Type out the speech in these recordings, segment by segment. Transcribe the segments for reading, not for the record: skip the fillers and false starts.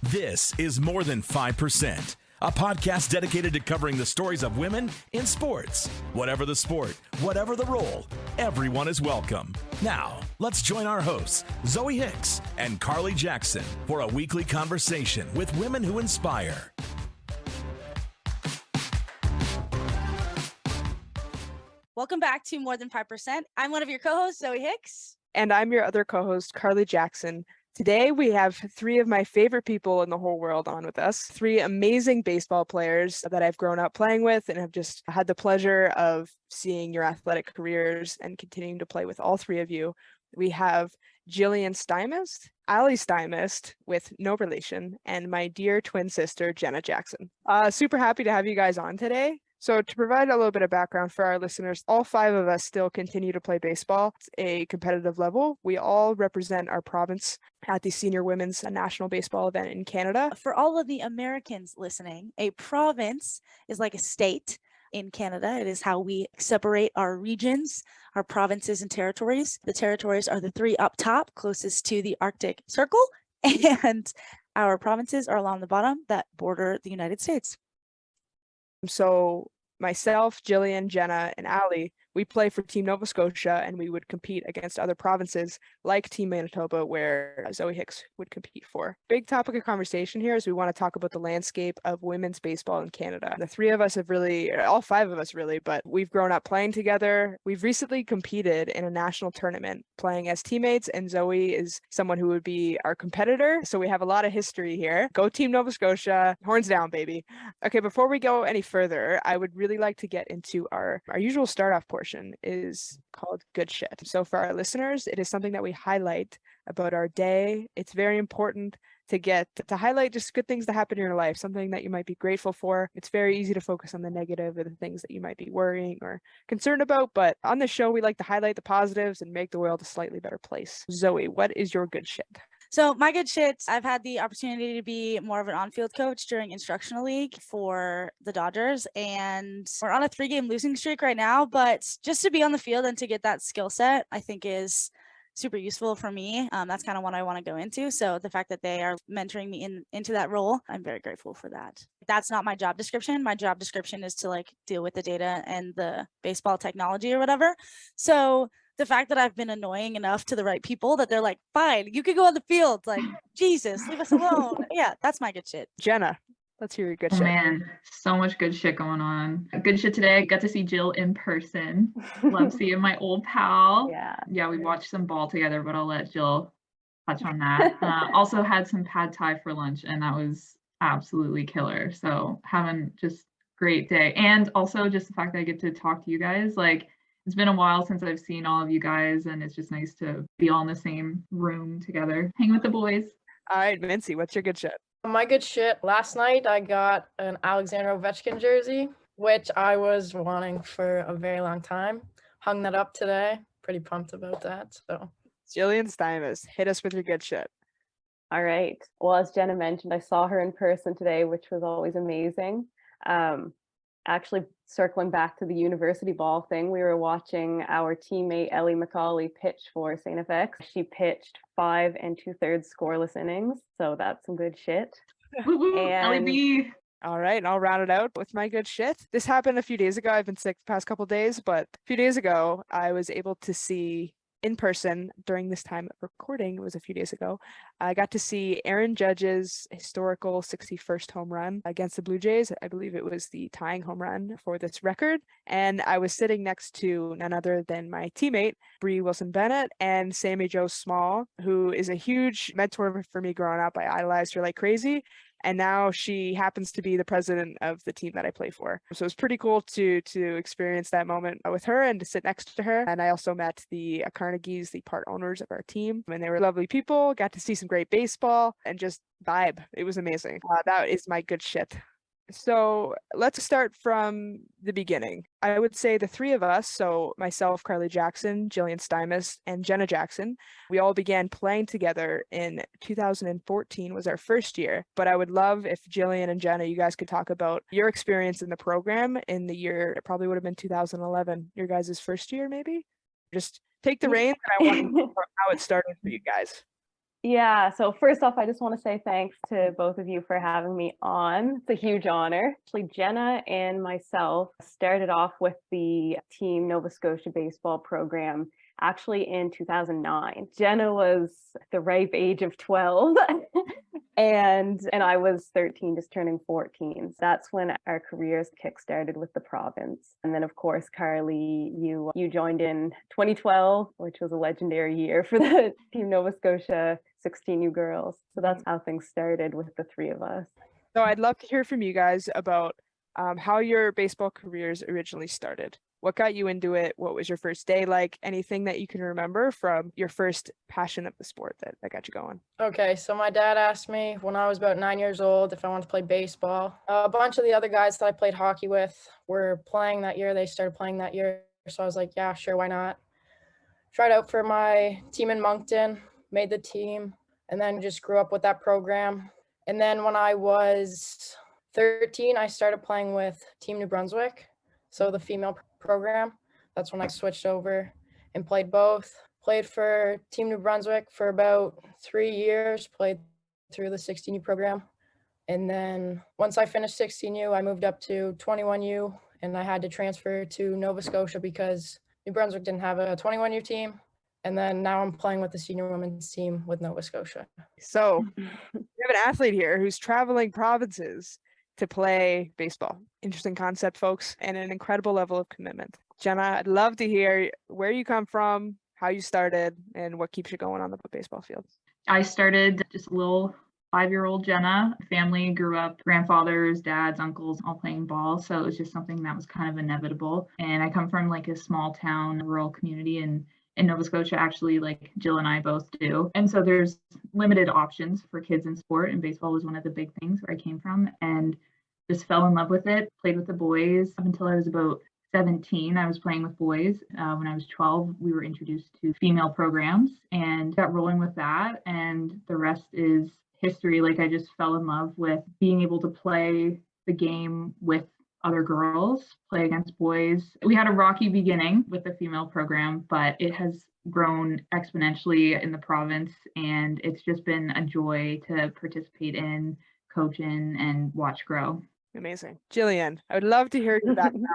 This is More Than 5%, a podcast dedicated to covering the stories of women in sports. Whatever the sport, whatever the role, everyone is welcome. Now, let's join our hosts, Zoe Hicks and Carly Jackson, for a weekly conversation with women who inspire. Welcome back to More Than 5%. I'm one of your co-hosts, Zoe Hicks. And I'm your other co-host, Carly Jackson. Today, we have three of my favorite people in the whole world on with us, three amazing baseball players that I've grown up playing with and have just had the pleasure of seeing your athletic careers and continuing to play with all three of you. We have Jillian Stymest, Ali Stymest, with no relation, and my dear twin sister, Jenna Jackson. Super happy to have you guys on today. So to provide a little bit of background for our listeners, all five of us still continue to play baseball at a competitive level. We all represent our province at the Senior Women's National Baseball event in Canada. For all of the Americans listening, a province is like a state in Canada. It is how we separate our regions, our provinces and territories. The territories are the three up top, closest to the Arctic Circle, and our provinces are along the bottom that border the United States. So myself, Jillian, Jenna, and Ali, we play for Team Nova Scotia, and we would compete against other provinces like Team Manitoba, where Zoe Hicks would compete for. Big topic of conversation here is we want to talk about the landscape of women's baseball in Canada. The three of us have really, all five of us really, but we've grown up playing together. We've recently competed in a national tournament playing as teammates, and Zoe is someone who would be our competitor. So we have a lot of history here. Go Team Nova Scotia, horns down, baby. Okay, before we go any further, I would really like to get into our usual start-off portion is called Good Shit. So for our listeners, it is something that we highlight about our day. It's very important to highlight just good things that happen in your life, something that you might be grateful for. It's very easy to focus on the negative or the things that you might be worrying or concerned about. But on the show, we like to highlight the positives and make the world a slightly better place. Zoe, what is your good shit? So my good shit, I've had the opportunity to be more of an on-field coach during instructional league for the Dodgers, and we're on a 3-game losing streak right now, but just to be on the field and to get that skill set, I think is super useful for me. That's kind of what I want to go into. So the fact that they are mentoring me into that role, I'm very grateful for that. That's not my job description. My job description is to deal with the data and the baseball technology or whatever. So the fact that I've been annoying enough to the right people that they're like, fine, you can go on the field. Jesus, leave us alone. Yeah, that's my good shit. Jenna, let's hear your good shit. Man, so much good shit going on. Good shit today. I got to see Jill in person. Love seeing my old pal. Yeah, we watched some ball together, but I'll let Jill touch on that. Also had some pad thai for lunch, and that was absolutely killer. So having just great day. And also just the fact that I get to talk to you guys. It's been a while since I've seen all of you guys, and it's just nice to be all in the same room together, hang with the boys. All right, Mincy, what's your good shit? My good shit, last night I got an Alexander Ovechkin jersey, which I was wanting for a very long time. Hung that up today. Pretty pumped about that. So, Jillian Stymest, hit us with your good shit. All right. Well, as Jenna mentioned, I saw her in person today, which was always amazing. Actually, circling back to the university ball thing, we were watching our teammate Ellie McCauley pitch for St. FX. She pitched 5 2/3 scoreless innings, so that's some good shit. Ellie B. All right, and I'll round it out with my good shit. This happened a few days ago. I've been sick the past couple of days, but a few days ago, I was able to see in person during this time of recording. It was a few days ago. I got to see Aaron Judge's historical 61st home run against the Blue Jays. I believe it was the tying home run for this record. And I was sitting next to none other than my teammate, Bree Wilson-Bennett, and Sammy Jo Small, who is a huge mentor for me growing up. I idolized her like crazy. And now she happens to be the president of the team that I play for. So it was pretty cool to experience that moment with her and to sit next to her. And I also met the Carnegies, the part owners of our team, and they were lovely people. Got to see some great baseball and just vibe. It was amazing. That is my good shit. So let's start from the beginning. I would say the three of us, so myself, Carly Jackson, Jillian Stymest, and Jenna Jackson, we all began playing together in 2014 was our first year. But I would love if Jillian and Jenna, you guys could talk about your experience in the program in the year, it probably would have been 2011, your guys' first year maybe? Just take the reins, and I want to know how it started for you guys. Yeah, so first off, I just want to say thanks to both of you for having me on. It's a huge honor. Actually, Jenna and myself started off with the Team Nova Scotia baseball program actually in 2009. Jenna was the ripe age of 12 and I was 13, just turning 14. So that's when our careers kickstarted with the province. And then of course, Carly, you joined in 2012, which was a legendary year for the Team Nova Scotia 16U girls. So that's how things started with the three of us. So I'd love to hear from you guys about how your baseball careers originally started. What got you into it? What was your first day like? Anything that you can remember from your first passion of the sport that got you going? Okay, so my dad asked me when I was about 9 years old if I wanted to play baseball. A bunch of the other guys that I played hockey with were playing that year. They started playing that year. So I was like, yeah, sure, why not? Tried out for my team in Moncton, made the team, and then just grew up with that program. And then when I was 13, I started playing with Team New Brunswick, so the female program. That's when I switched over and played both. Played for Team New Brunswick for about 3 years, played through the 16U program. And then once I finished 16U, I moved up to 21U, and I had to transfer to Nova Scotia because New Brunswick didn't have a 21U team. And then now I'm playing with the senior women's team with Nova Scotia. So we have an athlete here who's traveling provinces to play baseball. Interesting concept, folks, and an incredible level of commitment. Jenna, I'd love to hear where you come from, how you started, and what keeps you going on the baseball field. I started just a little 5-year-old Jenna. Family grew up, grandfathers, dads, uncles, all playing ball. So it was just something that was kind of inevitable. And I come from like a small town, rural community in Nova Scotia, actually, like Jill and I both do. And so there's limited options for kids in sport, and baseball was one of the big things where I came from, and just fell in love with it, played with the boys up until I was about 17. I was playing with boys. When I was 12, we were introduced to female programs and got rolling with that. And the rest is history. Like I just fell in love with being able to play the game with other girls, play against boys. We had a rocky beginning with the female program, but it has grown exponentially in the province, and it's just been a joy to participate in, coach in, and watch grow. Amazing. Jillian, I would love to hear your background.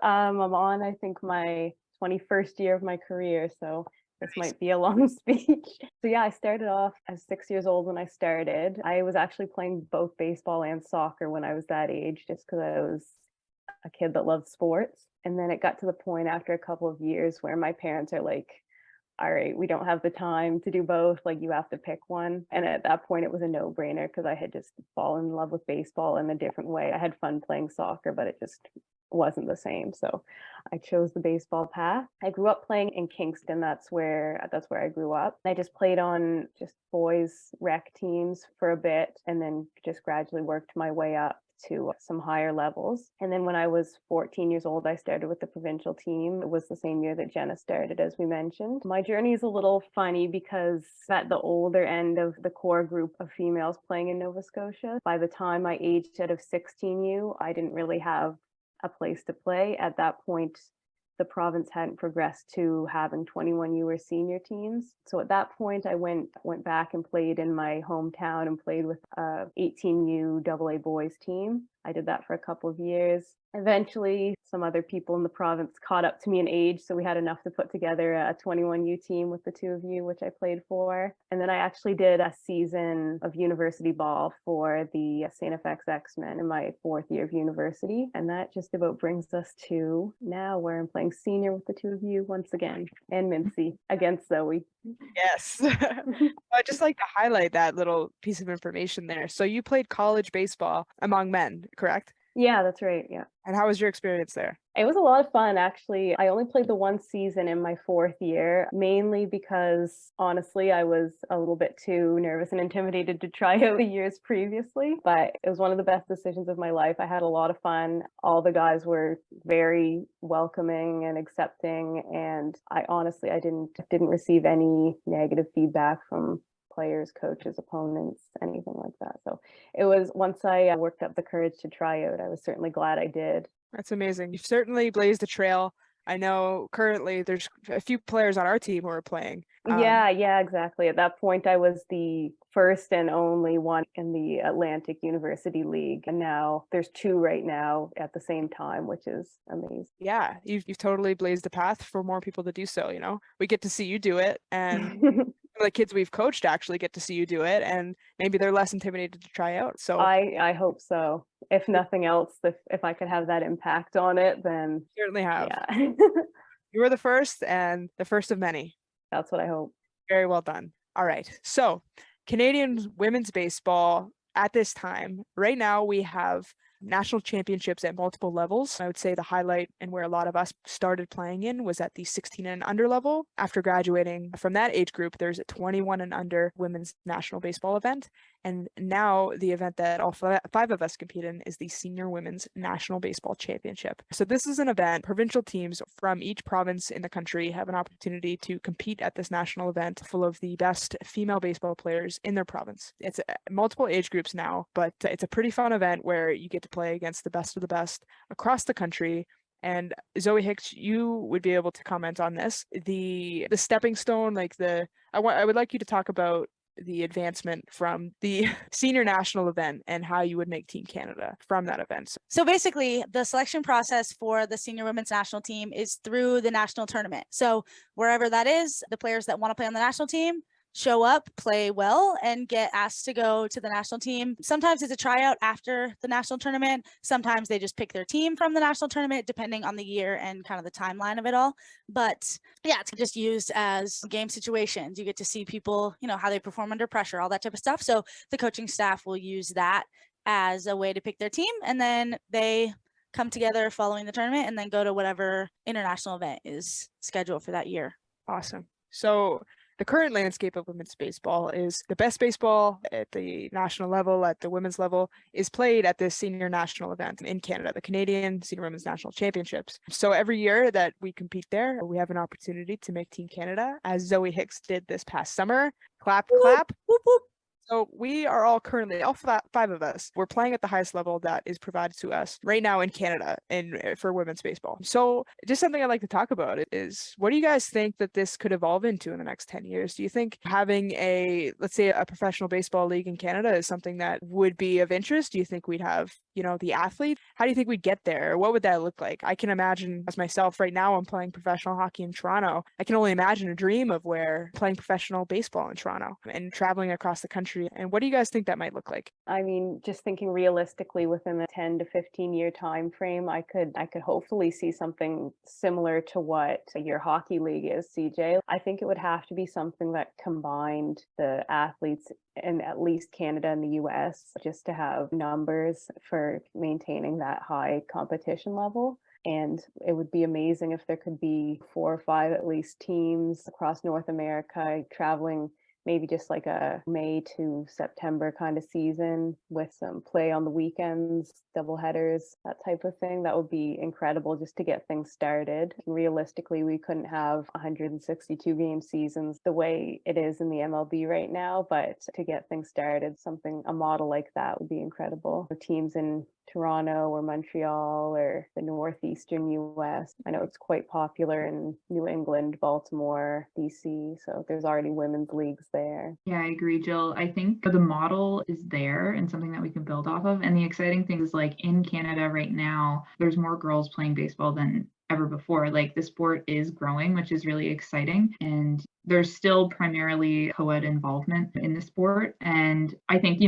I'm on, I think, my 21st year of my career, so this might be a long speech. So yeah, I started off as 6 years old when I started. I was actually playing both baseball and soccer when I was that age, just because I was a kid that loved sports. And then it got to the point after a couple of years where my parents are like, all right, we don't have the time to do both. Like, you have to pick one. And at that point, it was a no-brainer because I had just fallen in love with baseball in a different way. I had fun playing soccer, but it just wasn't the same. So I chose the baseball path. I grew up playing in Kingston. That's where I grew up. I just played on just boys rec teams for a bit, and then just gradually worked my way up to some higher levels. And then when I was 14 years old, I started with the provincial team. It was the same year that Jenna started, as we mentioned. My journey is a little funny because at the older end of the core group of females playing in Nova Scotia, by the time I aged out of 16U, I didn't really have a place to play. At that point, the province hadn't progressed to having 21U or senior teams. So at that point, I went back and played in my hometown and played with a 18U AA boys team. I did that for a couple of years. Eventually, some other people in the province caught up to me in age, so we had enough to put together a 21U team with the two of you, which I played for. And then I actually did a season of university ball for the St. FX X-Men in my 4th year of university. And that just about brings us to now, where I'm playing senior with the two of you once again, and Mincy against Zoe. Yes. I'd just like to highlight that little piece of information there. So you played college baseball among men, correct? Yeah, that's right. Yeah. And how was your experience there? It was a lot of fun, actually. I only played the one season in my 4th year, mainly because, honestly, I was a little bit too nervous and intimidated to try out the years previously. But it was one of the best decisions of my life. I had a lot of fun. All the guys were very welcoming and accepting, and I didn't receive any negative feedback from players, coaches, opponents, anything like that. So it was, once I worked up the courage to try out, I was certainly glad I did. That's amazing. You've certainly blazed a trail I know currently there's a few players on our team who are playing. Yeah, exactly. At that point, I was the first and only one in the Atlantic University League. And now there's two right now at the same time, which is amazing. Yeah, you've totally blazed the path for more people to do so, you know? We get to see you do it, and the kids we've coached actually get to see you do it, and maybe they're less intimidated to try out. So I hope so. If nothing else, if I could have that impact on it, then certainly have. yeah. You were the first and the first of many. That's what I hope. Very well done. All right. So Canadian women's baseball at this time, right now we have national championships at multiple levels. I would say the highlight and where a lot of us started playing in was at the 16 and under level. After graduating from that age group, there's a 21 and under women's national baseball event. And now the event that all five of us compete in is the Senior Women's National Baseball Championship. So this is an event, provincial teams from each province in the country have an opportunity to compete at this national event full of the best female baseball players in their province. It's multiple age groups now, but it's a pretty fun event where you get to play against the best of the best across the country. And Zoe Hicks, you would be able to comment on this. The stepping stone, I would like you to talk about the advancement from the senior national event and how you would make Team Canada from that event. So basically, the selection process for the senior women's national team is through the national tournament. So wherever that is, the players that want to play on the national team show up, play well, and get asked to go to the national team. Sometimes it's a tryout after the national tournament. Sometimes they just pick their team from the national tournament, depending on the year and kind of the timeline of it all. But yeah, it's just used as game situations. You get to see people, how they perform under pressure, all that type of stuff. So the coaching staff will use that as a way to pick their team, and then they come together following the tournament and then go to whatever international event is scheduled for that year. Awesome. So the current landscape of women's baseball is the best baseball at the national level, at the women's level, is played at this senior national event in Canada, the Canadian Senior Women's National Championships. So every year that we compete there, we have an opportunity to make Team Canada, as Zoe Hicks did this past summer. Clap, clap. Whoop, whoop. So we are all currently, all five of us, we're playing at the highest level that is provided to us right now in Canada for women's baseball. So just something I'd like to talk about is, what do you guys think that this could evolve into in the next 10 years? Do you think having let's say a professional baseball league in Canada is something that would be of interest? Do you think we'd have, the athlete? How do you think we'd get there? What would that look like? I can imagine as myself right now, I'm playing professional hockey in Toronto. I can only imagine a dream of playing professional baseball in Toronto and traveling across the country. And what do you guys think that might look like? I mean, just thinking realistically within the 10 to 15 year time frame, I could hopefully see something similar to what your hockey league is, CJ. I think it would have to be something that combined the athletes in at least Canada and the US, just to have numbers for maintaining that high competition level. And it would be amazing if there could be 4 or 5 at least teams across North America traveling, maybe just like a May to September kind of season with some play on the weekends, double headers, that type of thing. That would be incredible just to get things started. Realistically, we couldn't have 162 game seasons the way it is in the MLB right now, but to get things started, a model like that would be incredible. For teams in Toronto or Montreal or the northeastern US. I know it's quite popular in New England, Baltimore, DC. So there's already women's leagues there. Yeah, I agree, Jill. I think the model is there and something that we can build off of. And the exciting thing is, like, in Canada right now, there's more girls playing baseball than ever before. Like, the sport is growing, which is really exciting. And there's still primarily co-ed involvement in the sport. And I think,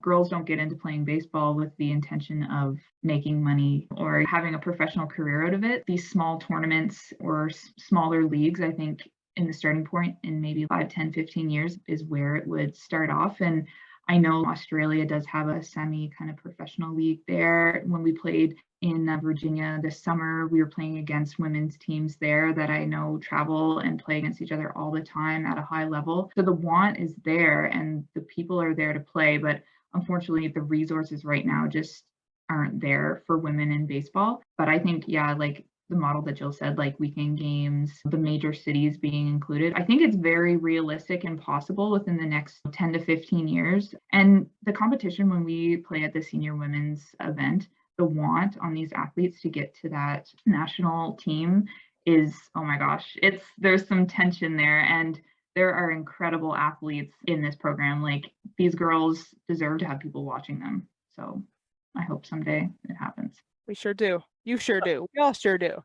girls don't get into playing baseball with the intention of making money or having a professional career out of it. These small tournaments or smaller leagues, I think, in the starting point in maybe 5, 10, 15 years is where it would start off. And I know Australia does have a semi kind of professional league there. When we played in Virginia this summer, we were playing against women's teams there that I know travel and play against each other all the time at a high level. So the want is there and the people are there to play, but unfortunately the resources right now just aren't there for women in baseball. But I think, like the model that Jill said, like weekend games, the major cities being included, I think it's very realistic and possible within the next 10 to 15 years. And the competition when we play at the senior women's event, the want on these athletes to get to that national team is, oh my gosh, there's some tension there, and there are incredible athletes in this program. Like, these girls deserve to have people watching them. So I hope someday it happens. We sure do. You sure do. We all sure do.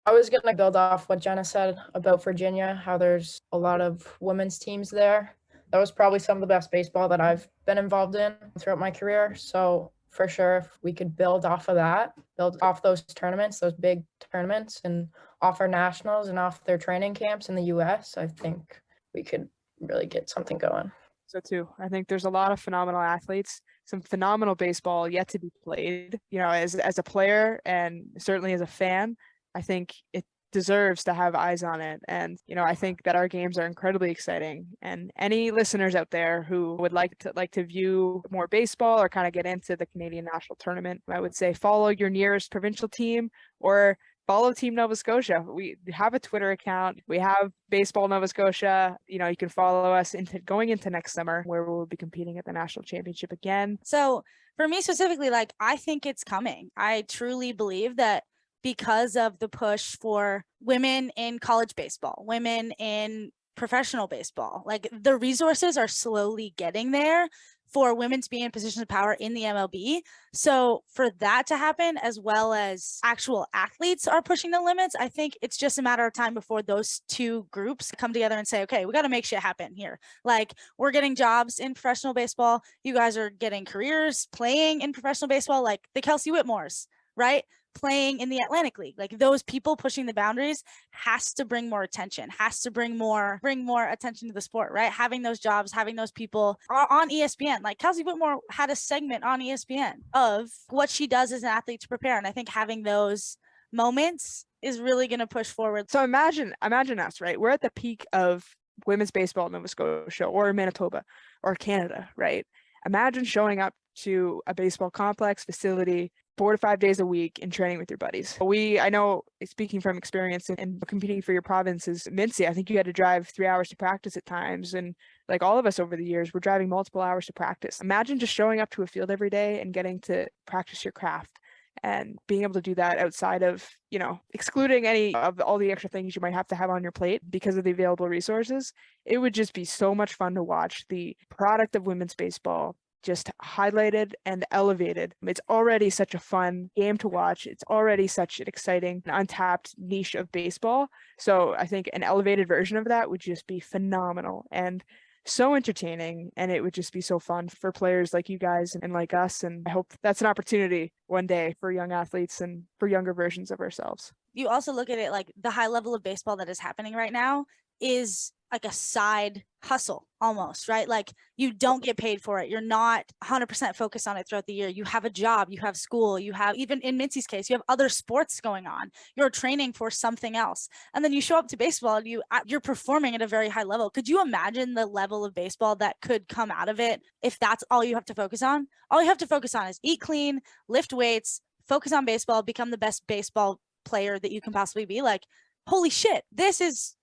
I was going to build off what Jenna said about Virginia, how there's a lot of women's teams there. That was probably some of the best baseball that I've been involved in throughout my career. So for sure, if we could build off of that, build off those tournaments, those big tournaments, and off our nationals and off their training camps in the US, I think we could really get something going. So too, I think there's a lot of phenomenal athletes, some phenomenal baseball yet to be played. You know, as a player and certainly as a fan, I think it deserves to have eyes on it. And, you know, I think that our games are incredibly exciting. And any listeners out there who would like to view more baseball or kind of get into the Canadian National Tournament, I would say follow your nearest provincial team or follow Team Nova Scotia. We have a Twitter account. We have Baseball Nova Scotia. You know, you can follow us going into next summer, where we'll be competing at the national championship again. So for me specifically, like, I think it's coming. I truly believe that because of the push for women in college baseball, women in professional baseball, like, the resources are slowly getting there for women to be in positions of power in the MLB. So for that to happen, as well as actual athletes are pushing the limits, I think it's just a matter of time before those two groups come together and say, okay, we got to make shit happen here. Like, we're getting jobs in professional baseball. You guys are getting careers playing in professional baseball, like the Kelsey Whitmores, right? Playing in the Atlantic League. Like, those people pushing the boundaries has to bring more attention, has to bring more attention to the sport, right? Having those jobs, having those people on ESPN. Like, Kelsey Whitmore had a segment on ESPN of what she does as an athlete to prepare. And I think having those moments is really going to push forward. So imagine us, right? We're at the peak of women's baseball in Nova Scotia or Manitoba or Canada, right? Imagine showing up to a baseball complex facility 4 to 5 days a week and training with your buddies. I know, speaking from experience and competing for your province is Mincy, I think you had to drive 3 hours to practice at times. And like all of us over the years, we're driving multiple hours to practice. Imagine just showing up to a field every day and getting to practice your craft and being able to do that outside of, you know, excluding any of all the extra things you might have to have on your plate because of the available resources. It would just be so much fun to watch the product of women's baseball just highlighted and elevated. It's already such a fun game to watch. It's already such an exciting, untapped niche of baseball. So I think an elevated version of that would just be phenomenal and so entertaining. And it would just be so fun for players like you guys and like us. And I hope that's an opportunity one day for young athletes and for younger versions of ourselves. You also look at it like the high level of baseball that is happening right now is like a side hustle almost, right? Like, you don't get paid for it. You're not 100% focused on it throughout the year. You have a job, you have school, you have, even in Mincy's case, you have other sports going on. You're training for something else. And then you show up to baseball and you're performing at a very high level. Could you imagine the level of baseball that could come out of it if that's all you have to focus on? All you have to focus on is eat clean, lift weights, focus on baseball, become the best baseball player that you can possibly be. Like, holy shit, this is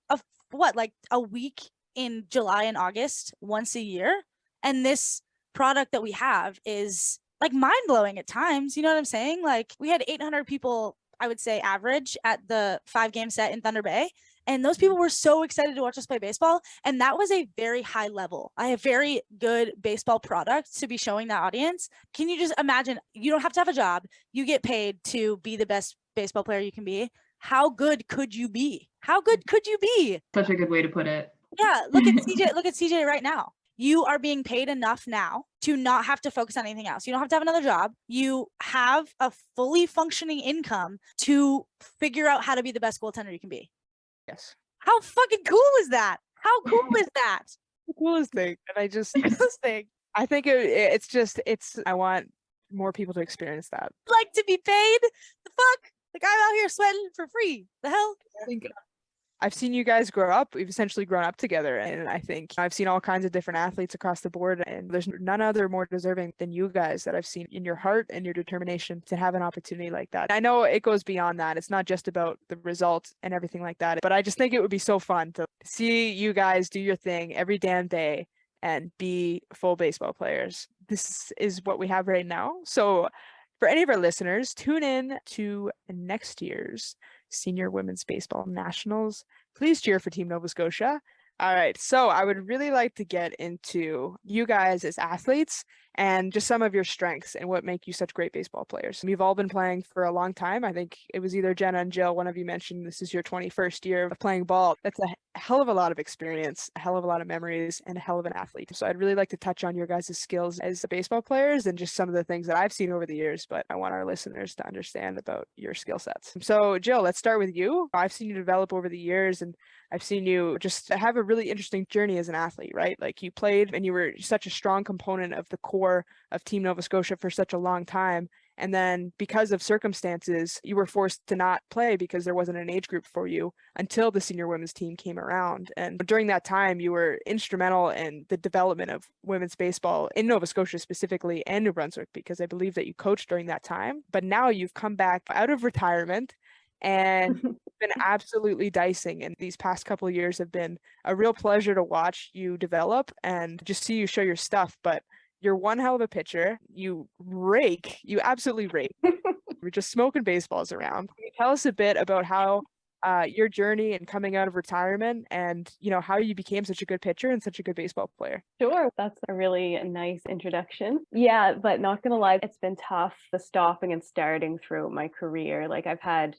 like a week in July and August once a year. And this product that we have is like mind-blowing at times. You know what I'm saying? Like, we had 800 people, I would say, average at the 5-game set in Thunder Bay. And those people were so excited to watch us play baseball. And that was a very high level. I have very good baseball product to be showing that audience. Can you just imagine? You don't have to have a job. You get paid to be the best baseball player you can be. How good could you be? How good could you be? Such a good way to put it. Yeah, look at CJ. Look at CJ right now. You are being paid enough now to not have to focus on anything else. You don't have to have another job. You have a fully functioning income to figure out how to be the best goaltender you can be. Yes. How fucking cool is that? How cool is that? The coolest thing. And I just, Coolest thing. I think I want more people to experience that. Like, to be paid? The fuck? Like, I'm out here sweating for free. The hell? I think I've seen you guys grow up. We've essentially grown up together. And I think I've seen all kinds of different athletes across the board. And there's none other more deserving than you guys that I've seen in your heart and your determination to have an opportunity like that. I know it goes beyond that. It's not just about the result and everything like that. But I just think it would be so fun to see you guys do your thing every damn day and be full baseball players. This is what we have right now. So for any of our listeners, tune in to next year's Senior Women's Baseball Nationals. Please cheer for Team Nova Scotia. All right, so I would really like to get into you guys as athletes and just some of your strengths and what make you such great baseball players. You've all been playing for a long time. I think it was either Jenna and Jill, one of you mentioned this is your 21st year of playing ball. That's a hell of a lot of experience, a hell of a lot of memories, and a hell of an athlete. So I'd really like to touch on your guys' skills as baseball players and just some of the things that I've seen over the years, but I want our listeners to understand about your skill sets. So Jill, let's start with you. I've seen you develop over the years, and I've seen you just have a really interesting journey as an athlete, right? Like you played and you were such a strong component of the core of Team Nova Scotia for such a long time. And then because of circumstances, you were forced to not play because there wasn't an age group for you until the senior women's team came around. And during that time, you were instrumental in the development of women's baseball in Nova Scotia specifically and New Brunswick, because I believe that you coached during that time. But now you've come back out of retirement and been absolutely dicing, and these past couple of years have been a real pleasure to watch you develop and just see you show your stuff. But you're one hell of a pitcher. You absolutely rake. We're just smoking baseballs around. Can you tell us a bit about how your journey and coming out of retirement and how you became such a good pitcher and such a good baseball player? Sure, that's a really nice introduction. Yeah, but not gonna lie, it's been tough, the stopping and starting throughout my career. Like I've had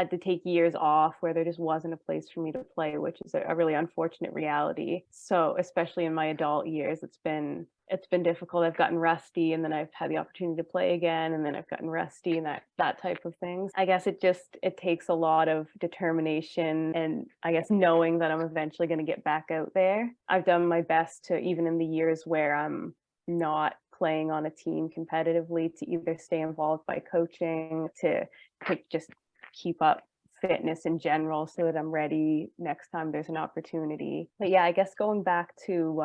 to take years off where there just wasn't a place for me to play, which is a really unfortunate reality. So especially in my adult years, it's been difficult. I've gotten rusty, and then I've had the opportunity to play again, and then I've gotten rusty, and that type of things. I guess it takes a lot of determination, and I guess knowing that I'm eventually going to get back out there. I've done my best to, even in the years where I'm not playing on a team competitively, to either stay involved by coaching, to just keep up fitness in general so that I'm ready next time there's an opportunity. But yeah, I guess going back to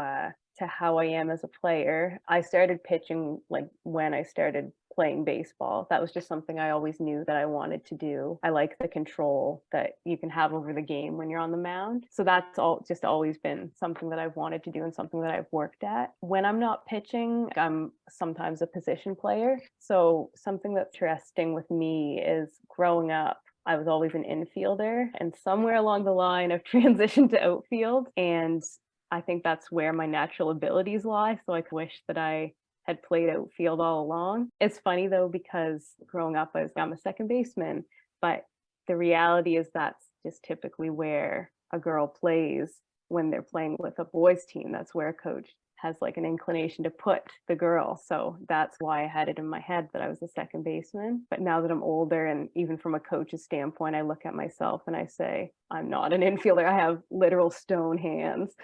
how I am as a player, I started pitching like when I started playing baseball. That was just something I always knew that I wanted to do. I like the control that you can have over the game when you're on the mound. So that's just always been something that I've wanted to do and something that I've worked at. When I'm not pitching, I'm sometimes a position player. So something that's interesting with me is growing up, I was always an infielder, and somewhere along the line I've transitioned to outfield, and I think that's where my natural abilities lie. So I wish that I had played outfield all along. It's funny though, because growing up I'm a second baseman, but the reality is that's just typically where a girl plays when they're playing with a boys team. That's where a coach has like an inclination to put the girl. So that's why I had it in my head that I was a second baseman. But now that I'm older, and even from a coach's standpoint, I look at myself and I say, I'm not an infielder. I have literal stone hands.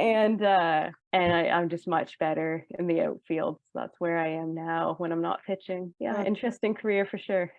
and I'm just much better in the outfield. So that's where I am now when I'm not pitching. Yeah, interesting career for sure.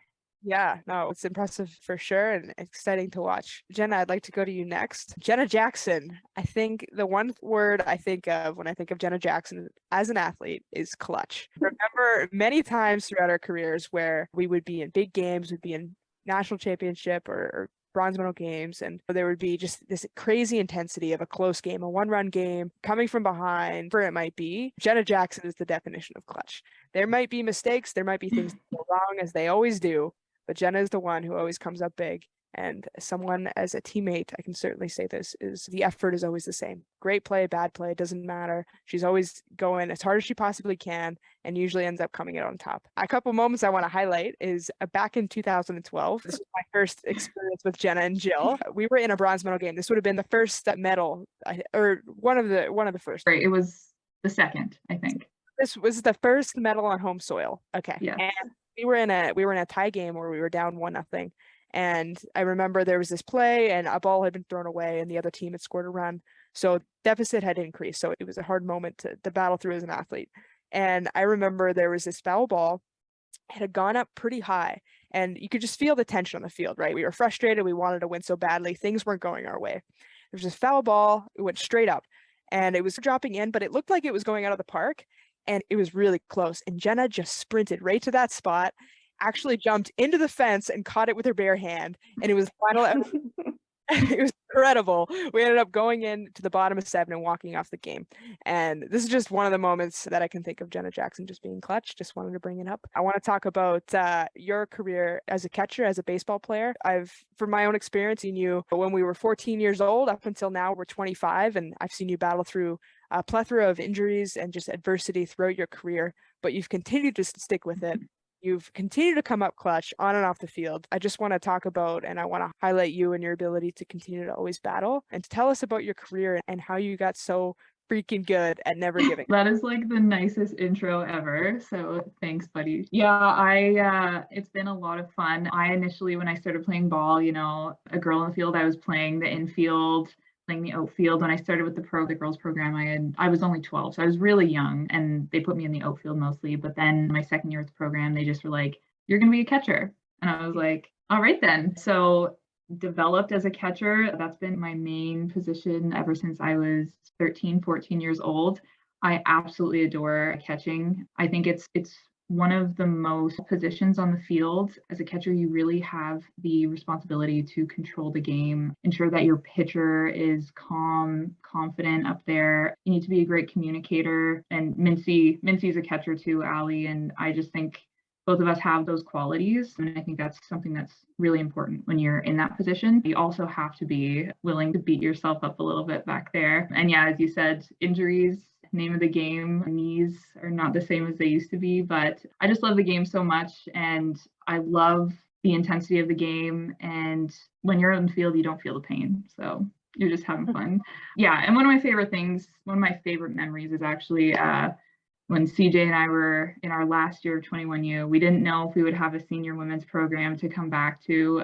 Yeah, no, it's impressive for sure and exciting to watch. Jenna, I'd like to go to you next. Jenna Jackson. I think the one word I think of when I think of Jenna Jackson as an athlete is clutch. I remember many times throughout our careers where we would be in big games, we'd be in national championship or bronze medal games, and there would be just this crazy intensity of a close game, a one-run game, coming from behind, whatever it might be. Jenna Jackson is the definition of clutch. There might be mistakes, there might be things that go wrong, as they always do, but Jenna is the one who always comes up big. And someone as a teammate, I can certainly say this, is the effort is always the same. Great play, bad play, doesn't matter. She's always going as hard as she possibly can and usually ends up coming out on top. A couple moments I want to highlight is back in 2012. This was my first experience with Jenna and Jill. We were in a bronze medal game. This would have been the first medal, or one of the first. Right, it was the second, I think. This was the first medal on home soil. Okay. Yes. And we were in a tie game where we were down 1-0. And I remember there was this play and a ball had been thrown away and the other team had scored a run. So deficit had increased. So it was a hard moment to battle through as an athlete. And I remember there was this foul ball. It had gone up pretty high and you could just feel the tension on the field, right? We were frustrated. We wanted to win so badly. Things weren't going our way. There was this foul ball. It went straight up and it was dropping in, but it looked like it was going out of the park and it was really close. And Jenna just sprinted right to that spot, actually jumped into the fence and caught it with her bare hand. And it was final out. It was incredible. We ended up going in to the bottom of 7 and walking off the game. And this is just one of the moments that I can think of Jenna Jackson just being clutch. Just wanted to bring it up. I want to talk about your career as a catcher, as a baseball player. From my own experience, seen you when we were 14 years old up until now we're 25, and I've seen you battle through a plethora of injuries and just adversity throughout your career, but you've continued to stick with it. You've continued to come up clutch on and off the field. I just want to talk about, and I want to highlight you and your ability to continue to always battle, and to tell us about your career and how you got so freaking good at never giving. That is like the nicest intro ever. So thanks, buddy. It's been a lot of fun. I initially, when I started playing ball, a girl in the field, I was playing the infield, playing the outfield. When I started with the girls program, I was only 12, so I was really young, and they put me in the outfield mostly. But then my second year with the program, they just were like, "You're gonna be a catcher," and I was like, "All right then." So developed as a catcher. That's been my main position ever since I was 13, 14 years old. I absolutely adore catching. I think it's one of the most positions on the field. As a catcher, you really have the responsibility to control the game, ensure that your pitcher is calm, confident up there. You need to be a great communicator. And Mincy's a catcher too, Allie, and I just think both of us have those qualities. And I think that's something that's really important when you're in that position. You also have to be willing to beat yourself up a little bit back there. And yeah, as you said, injuries, name of the game. Knees are not the same as they used to be, but I just love the game so much, and I love the intensity of the game. And when you're out in the field, you don't feel the pain, so you're just having fun. Yeah, and one of my favorite memories is actually when CJ and I were in our last year of 21U. We didn't know if we would have a senior women's program to come back to.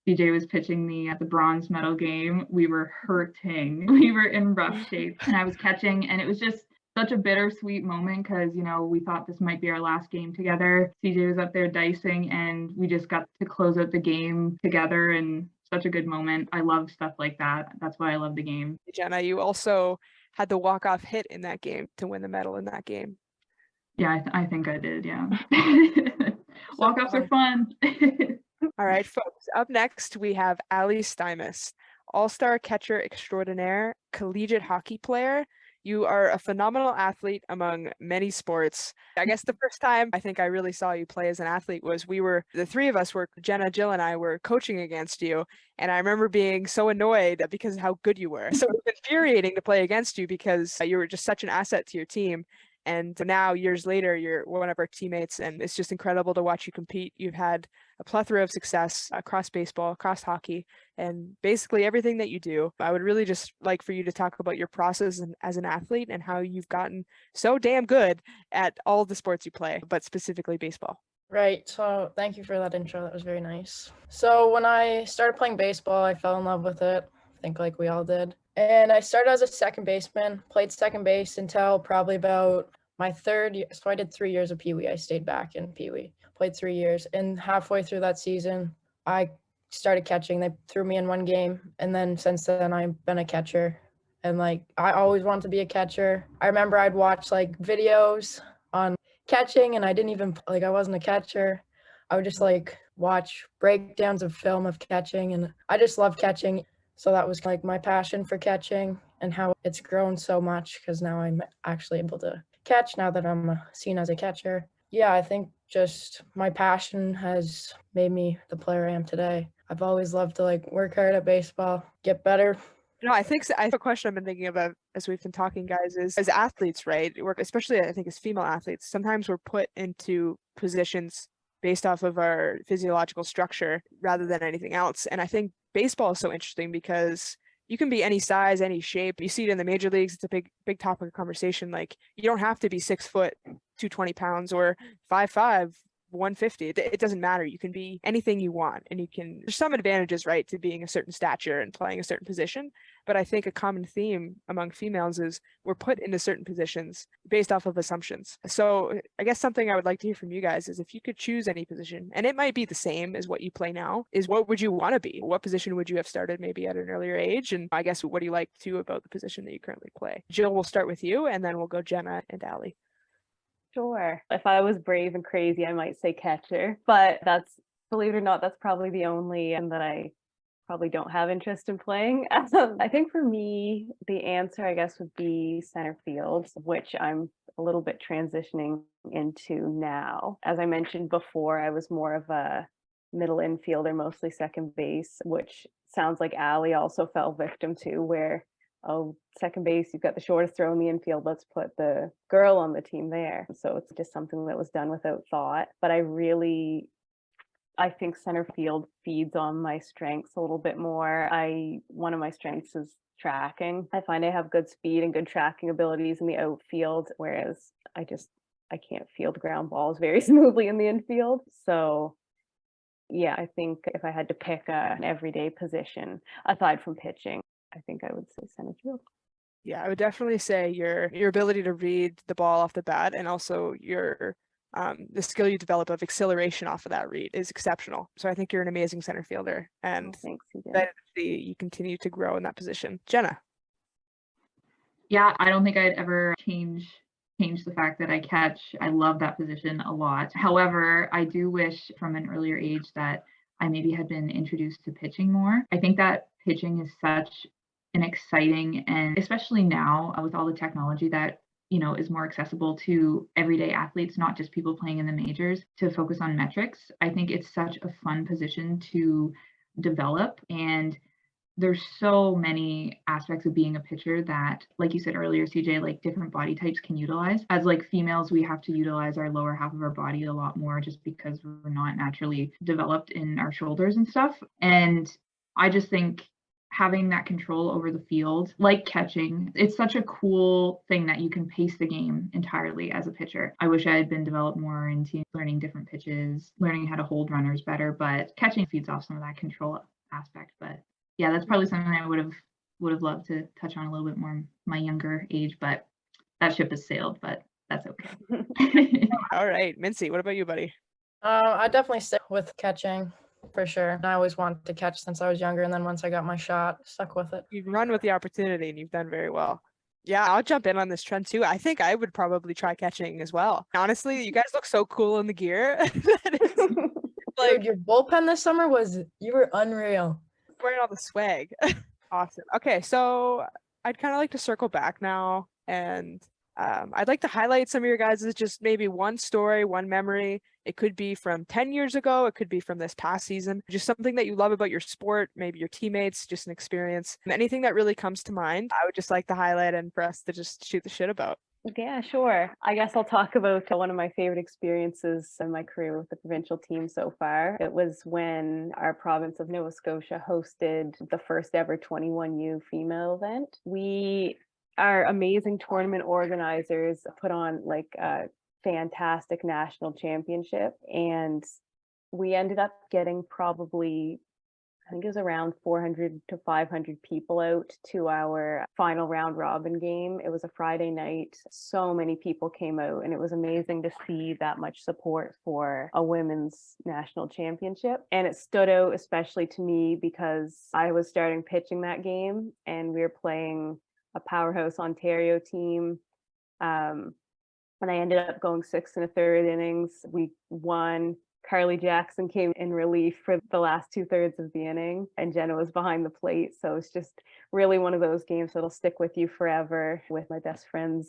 CJ was pitching the bronze medal game. We were hurting. We were in rough shape, and I was catching, and it was just such a bittersweet moment because, we thought this might be our last game together. CJ was up there dicing, and we just got to close out the game together, and such a good moment. I love stuff like that. That's why I love the game. Jenna, you also had the walk-off hit in that game to win the medal in that game. Yeah, I think I did, yeah. Walk-offs are fun. All right, folks, up next we have Allie Stymest, all-star catcher extraordinaire, collegiate hockey player. You are a phenomenal athlete among many sports. I guess the first time I think I really saw you play as an athlete was the three of us were, Jenna, Jill, and I were coaching against you. And I remember being so annoyed because of how good you were. So it was infuriating to play against you because you were just such an asset to your team. And now, years later, you're one of our teammates, and it's just incredible to watch you compete. You've had a plethora of success across baseball, across hockey, and basically everything that you do. I would really just like for you to talk about your process as an athlete and how you've gotten so damn good at all the sports you play, but specifically baseball. Right. So thank you for that intro. That was very nice. So when I started playing baseball, I fell in love with it. I think like we all did. And I started as a second baseman, played second base until probably about my third year. So I did 3 years of Pee Wee. I stayed back in Pee Wee, played 3 years. And halfway through that season, I started catching. They threw me in one game. And then since then, I've been a catcher. And I always wanted to be a catcher. I remember I'd watch videos on catching, and I didn't even, I wasn't a catcher. I would just watch breakdowns of film of catching, and I just love catching. So that was my passion for catching, and how it's grown so much because now I'm actually able to catch now that I'm seen as a catcher. Yeah, I think just my passion has made me the player I am today. I've always loved to work hard at baseball, get better. No, I think I have a question I've been thinking about as we've been talking, guys, is as athletes, right? Especially I think as female athletes, sometimes we're put into positions based off of our physiological structure rather than anything else. And I think baseball is so interesting because you can be any size, any shape. You see it in the major leagues. It's a big topic of conversation. You don't have to be 6 foot, 220 pounds, or 5'5", 150. It doesn't matter. You can be anything you want, and there's some advantages, right, to being a certain stature and playing a certain position. But I think a common theme among females is we're put into certain positions based off of assumptions. So I guess something I would like to hear from you guys is if you could choose any position, and it might be the same as what you play now, is what would you want to be? What position would you have started maybe at an earlier age? And I guess what do you like too about the position that you currently play? Jill, we'll start with you, and then we'll go Jenna and Allie. Sure. If I was brave and crazy, I might say catcher, but believe it or not, that's probably the only that I probably don't have interest in playing. I think for me, the answer, I guess, would be center field, which I'm a little bit transitioning into now. As I mentioned before, I was more of a middle infielder, mostly second base, which sounds like Allie also fell victim to, where, oh, second base, you've got the shortest throw in the infield, let's put the girl on the team there. So it's just something that was done without thought. But I think center field feeds on my strengths a little bit more. One of my strengths is tracking. I find I have good speed and good tracking abilities in the outfield, whereas I can't field ground balls very smoothly in the infield. So yeah, I think if I had to pick an everyday position aside from pitching, I think I would say center field. Yeah, I would definitely say your ability to read the ball off the bat, and also your the skill you develop of acceleration off of that read is exceptional. So I think you're an amazing center fielder, and thanks, excited to see you continue to grow in that position. Jenna. Yeah, I don't think I'd ever change the fact that I catch. I love that position a lot. However, I do wish from an earlier age that I maybe had been introduced to pitching more. I think that pitching is such an exciting, and especially now with all the technology that is more accessible to everyday athletes, not just people playing in the majors, to focus on metrics. I think it's such a fun position to develop, and there's so many aspects of being a pitcher that, like you said earlier, CJ, like different body types can utilize. As like females, we have to utilize our lower half of our body a lot more just because we're not naturally developed in our shoulders and stuff. And I just think having that control over the field, like catching, it's such a cool thing that you can pace the game entirely as a pitcher. I wish I had been developed more into learning different pitches, learning how to hold runners better, but catching feeds off some of that control aspect. But yeah, that's probably something I would have loved to touch on a little bit more in my younger age, but that ship has sailed, but that's okay. All right, Mincy, what about you, buddy? I definitely stick with catching for sure. I always wanted to catch since I was younger, and then once I got my shot, stuck with it. You've run with the opportunity and you've done very well. Yeah, I'll jump in on this trend too. I think I would probably try catching as well. Honestly, you guys look so cool in the gear. Like, dude, your bullpen this summer you were unreal. Wearing all the swag. Awesome. Okay, so I'd kind of like to circle back now, and I'd like to highlight some of your guys' just maybe one story, one memory. It could be from 10 years ago. It could be from this past season. Just something that you love about your sport, maybe your teammates, just an experience. Anything that really comes to mind, I would just like to highlight and for us to just shoot the shit about. Yeah, sure. I guess I'll talk about one of my favorite experiences in my career with the provincial team so far. It was when our province of Nova Scotia hosted the first ever 21U female event. Our amazing tournament organizers put on like a fantastic national championship, and we ended up getting probably, I think it was around 400 to 500 people out to our final round robin game. It was a Friday night. So many people came out, and it was amazing to see that much support for a women's national championship. And it stood out especially to me because I was starting pitching that game, and we were playing a powerhouse Ontario team. And I ended up going 6 1/3 innings. We won. Carly Jackson came in relief for the last 2/3 of the inning, and Jenna was behind the plate. So it's just really one of those games that'll stick with you forever, with my best friends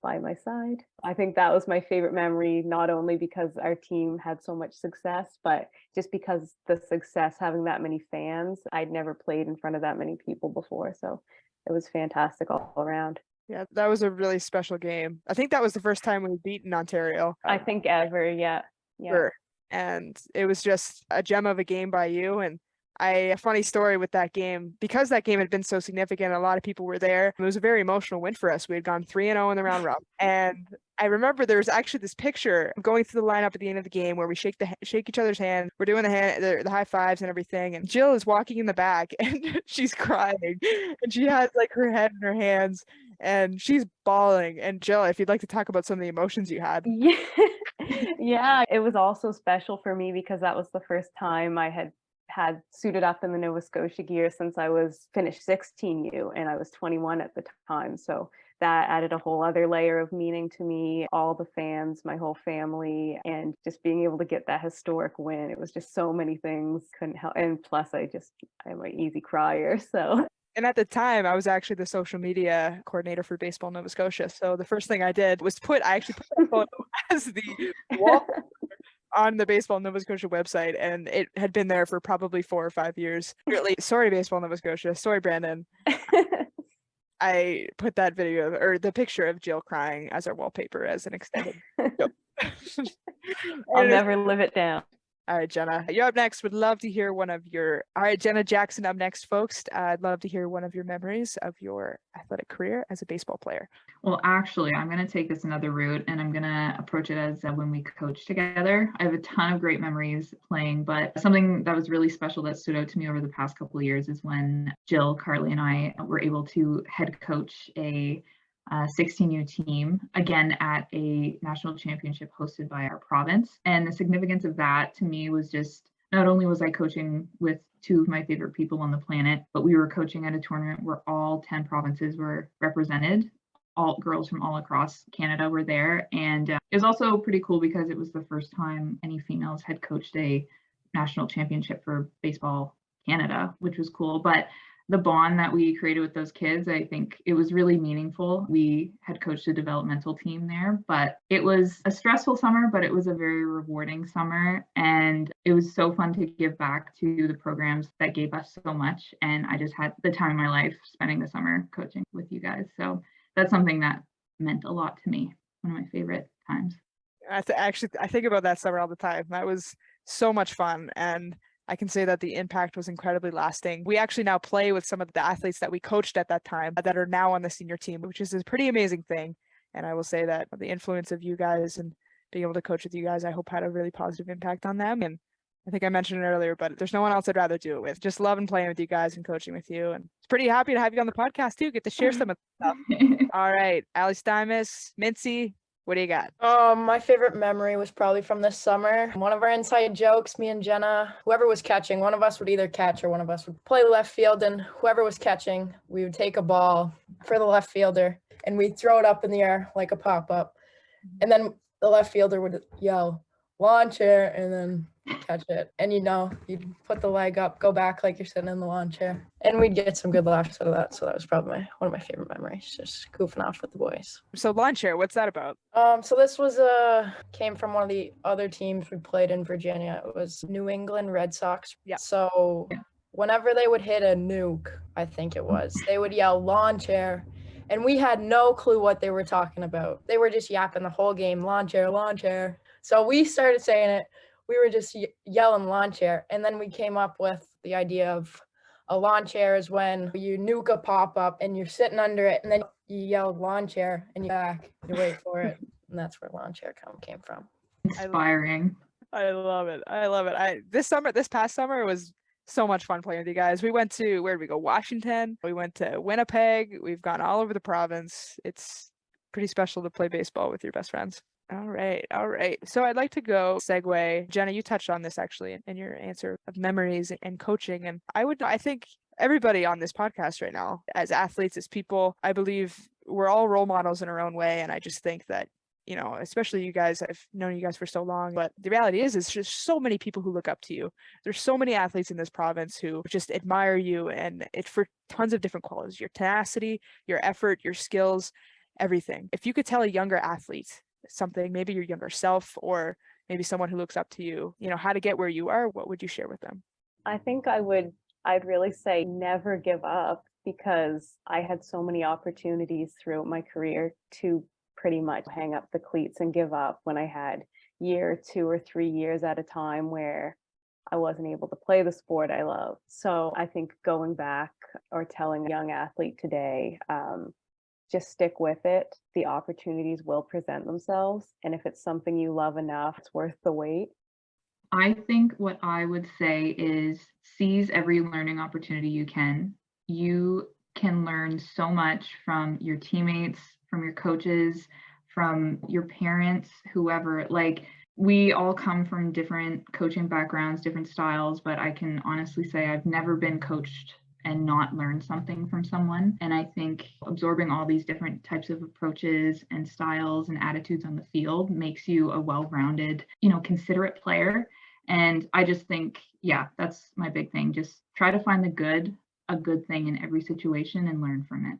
by my side. I think that was my favorite memory, not only because our team had so much success, but just because the success, having that many fans. I'd never played in front of that many people before. So it was fantastic all around. Yeah, that was a really special game. I think that was the first time we've beaten Ontario. I think ever, yeah. Sure. And it was just a gem of a game by you. And a funny story with that game, because that game had been so significant, a lot of people were there. It was a very emotional win for us. We had gone 3-0 in the round robin. And I remember there was actually this picture going through the lineup at the end of the game where we shake each other's hand. We're doing the high fives and everything. And Jill is walking in the back and she's crying. And she has like her head in her hands and she's bawling. And Jill, if you'd like to talk about some of the emotions you had. Yeah, it was also special for me because that was the first time I had suited up in the Nova Scotia gear since I was finished 16U, and I was 21 at the time. So that added a whole other layer of meaning to me, all the fans, my whole family, and just being able to get that historic win. It was just so many things, couldn't help. And plus I'm an easy crier, so. And at the time, I was actually the social media coordinator for Baseball Nova Scotia. So the first thing I did was I actually put that photo as the wall on the Baseball Nova Scotia website, and it had been there for probably 4 or 5 years. Really, sorry, Baseball Nova Scotia. Sorry, Brandon. I put that video or the picture of Jill crying as our wallpaper as an extended. I'll never live it down. All right, Jenna, you're up next. Would love to hear one of your. All right, Jenna Jackson up next, folks. I'd love to hear one of your memories of your athletic career as a baseball player. Well, actually, I'm going to take this another route, and I'm going to approach it as when we coached together. I have a ton of great memories playing, but something that was really special that stood out to me over the past couple of years is when Jill, Carly, and I were able to head coach a 16U team, again at a national championship hosted by our province. And the significance of that to me was just, not only was I coaching with 2 of my favorite people on the planet, but we were coaching at a tournament where all 10 provinces were represented. All girls from all across Canada were there. And it was also pretty cool because it was the first time any females had coached a national championship for Baseball Canada, which was cool. But the bond that we created with those kids, I think it was really meaningful. We had coached a developmental team there, but it was a stressful summer, but it was a very rewarding summer. And it was so fun to give back to the programs that gave us so much. And I just had the time of my life spending the summer coaching with you guys. So that's something that meant a lot to me. One of my favorite times. I think about that summer all the time. That was so much fun. And I can say that the impact was incredibly lasting. We actually now play with some of the athletes that we coached at that time that are now on the senior team, which is a pretty amazing thing. And I will say that the influence of you guys and being able to coach with you guys, I hope had a really positive impact on them. And I think I mentioned it earlier, but there's no one else I'd rather do it with. Just loving playing with you guys and coaching with you. And it's pretty happy to have you on the podcast too. Get to share some of the stuff. All right, Ali Stymest, Mincy, what do you got? My favorite memory was probably from this summer. One of our inside jokes, me and Jenna, whoever was catching, one of us would either catch or one of us would play left field, and whoever was catching, we would take a ball for the left fielder and we'd throw it up in the air like a pop-up. And then the left fielder would yell, "Lawn chair," and then catch it. And you'd put the leg up, go back like you're sitting in the lawn chair. And we'd get some good laughs out of that. So that was probably one of my favorite memories, just goofing off with the boys. So lawn chair, what's that about? So this was came from one of the other teams we played in Virginia. It was New England Red Sox. Yeah. So whenever they would hit a nuke, I think it was, they would yell "lawn chair." And we had no clue what they were talking about. They were just yapping the whole game, "lawn chair, lawn chair." So we started saying it. We were just yelling "lawn chair." And then we came up with the idea of a lawn chair is when you nuke a pop-up and you're sitting under it and then you yell "lawn chair" and you back, you wait for it. And that's where lawn chair came from. Inspiring. I love it. This past summer was so much fun playing with you guys. We went to, where did we go? Washington. We went to Winnipeg. We've gone all over the province. It's pretty special to play baseball with your best friends. All right. So I'd like to segue. Jenna, you touched on this actually in your answer of memories and coaching. And I think everybody on this podcast right now, as athletes, as people, I believe we're all role models in our own way. And I just think that, especially you guys, I've known you guys for so long, but the reality is just so many people who look up to you. There's so many athletes in this province who just admire you, and it's for tons of different qualities, your tenacity, your effort, your skills, everything. If you could tell a younger athlete something, maybe your younger self or maybe someone who looks up to you, how to get where you are, what would you share with them? I think I'd really say never give up, because I had so many opportunities throughout my career to pretty much hang up the cleats and give up when I had year, 2 or 3 years at a time where I wasn't able to play the sport I love. So I think going back or telling a young athlete today, just stick with it. The opportunities will present themselves. And if it's something you love enough, it's worth the wait. I think what I would say is seize every learning opportunity you can. You can learn so much from your teammates, from your coaches, from your parents, whoever. Like, we all come from different coaching backgrounds, different styles, but I can honestly say I've never been coached and not learn something from someone. And I think absorbing all these different types of approaches and styles and attitudes on the field makes you a well-rounded, considerate player. And I just think, that's my big thing. Just try to find a good thing in every situation and learn from it.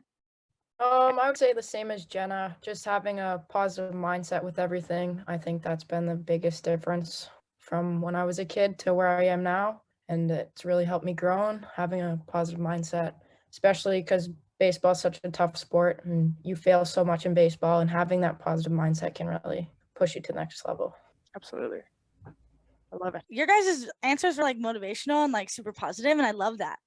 I would say the same as Jenna, just having a positive mindset with everything. I think that's been the biggest difference from when I was a kid to where I am now. And it's really helped me grow, having a positive mindset, especially because baseball is such a tough sport and you fail so much in baseball, and having that positive mindset can really push you to the next level. Absolutely. I love it. Your guys' answers are like motivational and like super positive, and I love that.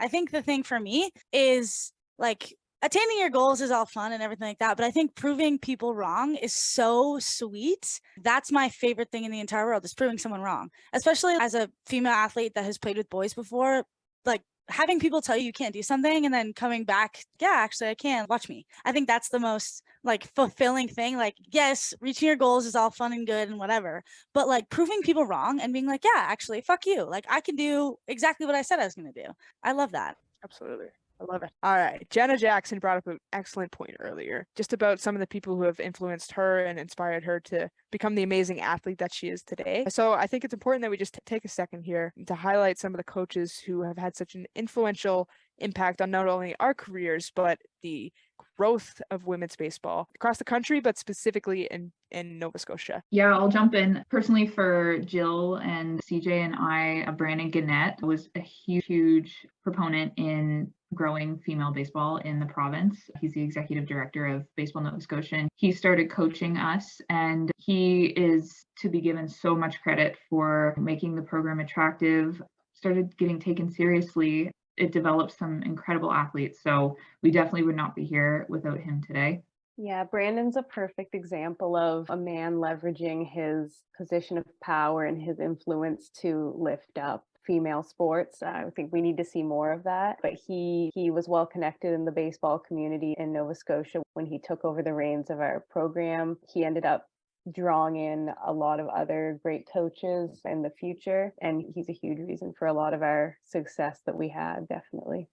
I think the thing for me is like attaining your goals is all fun and everything like that, but I think proving people wrong is so sweet. That's my favorite thing in the entire world, is proving someone wrong, especially as a female athlete that has played with boys before. Like having people tell you can't do something and then coming back, yeah, actually I can, watch me. I think that's the most like fulfilling thing. Like, yes, reaching your goals is all fun and good and whatever, but like proving people wrong and being like, yeah, actually, fuck you. Like I can do exactly what I said I was going to do. I love that. Absolutely. I love it. All right. Jenna Jackson brought up an excellent point earlier, just about some of the people who have influenced her and inspired her to become the amazing athlete that she is today. So I think it's important that we just take a second here to highlight some of the coaches who have had such an influential impact on not only our careers, but the growth of women's baseball across the country, but specifically in Nova Scotia. Yeah, I'll jump in. Personally, for Jill and CJ and I, Brandon Gannett was a huge proponent in growing female baseball in the province. He's the executive director of Baseball Nova Scotia. He started coaching us, and he is to be given so much credit for making the program attractive, started getting taken seriously. It developed some incredible athletes. So we definitely would not be here without him today. Yeah, Brandon's a perfect example of a man leveraging his position of power and his influence to lift up female sports. I think we need to see more of that. But he was well connected in the baseball community in Nova Scotia. When he took over the reins of our program, he ended up drawing in a lot of other great coaches in the future. And he's a huge reason for a lot of our success that we had, definitely.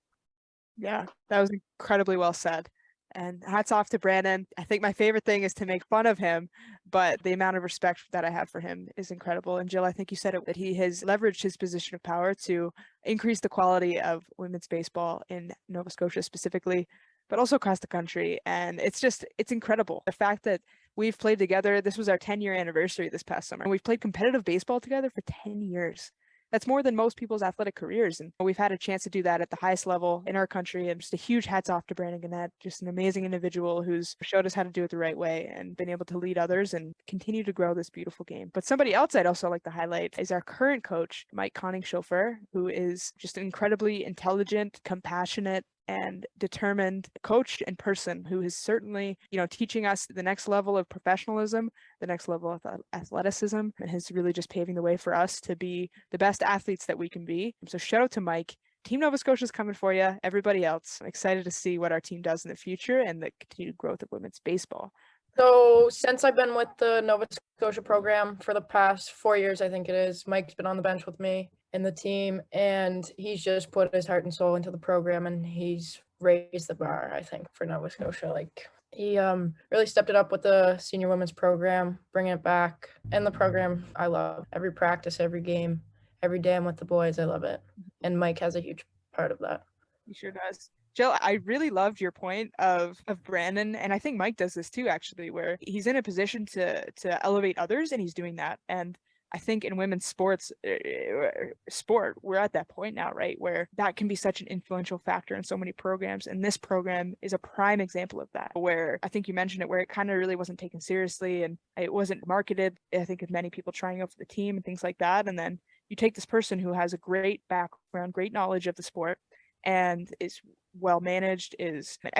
Yeah, that was incredibly well said. And hats off to Brandon. I think my favorite thing is to make fun of him, but the amount of respect that I have for him is incredible. And Jill, I think you said it, that he has leveraged his position of power to increase the quality of women's baseball in Nova Scotia specifically, but also across the country. And it's incredible. The fact that we've played together, this was our 10-year anniversary this past summer, and we've played competitive baseball together for 10 years. That's more than most people's athletic careers. And we've had a chance to do that at the highest level in our country. And just a huge hats off to Brandon Gannett, just an amazing individual who's showed us how to do it the right way and been able to lead others and continue to grow this beautiful game. But somebody else I'd also like to highlight is our current coach, Mike Conning-Schofer, who is just an incredibly intelligent, compassionate, and determined coach and person who is certainly, teaching us the next level of professionalism, the next level of athleticism, and has really just paving the way for us to be the best athletes that we can be. So shout out to Mike. Team Nova Scotia is coming for you. Everybody else, I'm excited to see what our team does in the future and the continued growth of women's baseball. So since I've been with the Nova Scotia program for the past 4 years, I think it is, Mike's been on the bench with me and the team, and he's just put his heart and soul into the program, and he's raised the bar, I think, for Nova Scotia. Like, he really stepped it up with the senior women's program, bringing it back. And the program, I love every practice, every game, every day I'm with the boys. I love it. And Mike has a huge part of that. He sure does. Jill, I really loved your point of Brandon, and I think Mike does this too, actually, where he's in a position to elevate others, and he's doing that. And I think in women's sport, we're at that point now, right, where that can be such an influential factor in so many programs. And this program is a prime example of that, where I think you mentioned it, where it kind of really wasn't taken seriously and it wasn't marketed, I think, with many people trying out for the team and things like that. And then you take this person who has a great background, great knowledge of the sport, and is well managed, is an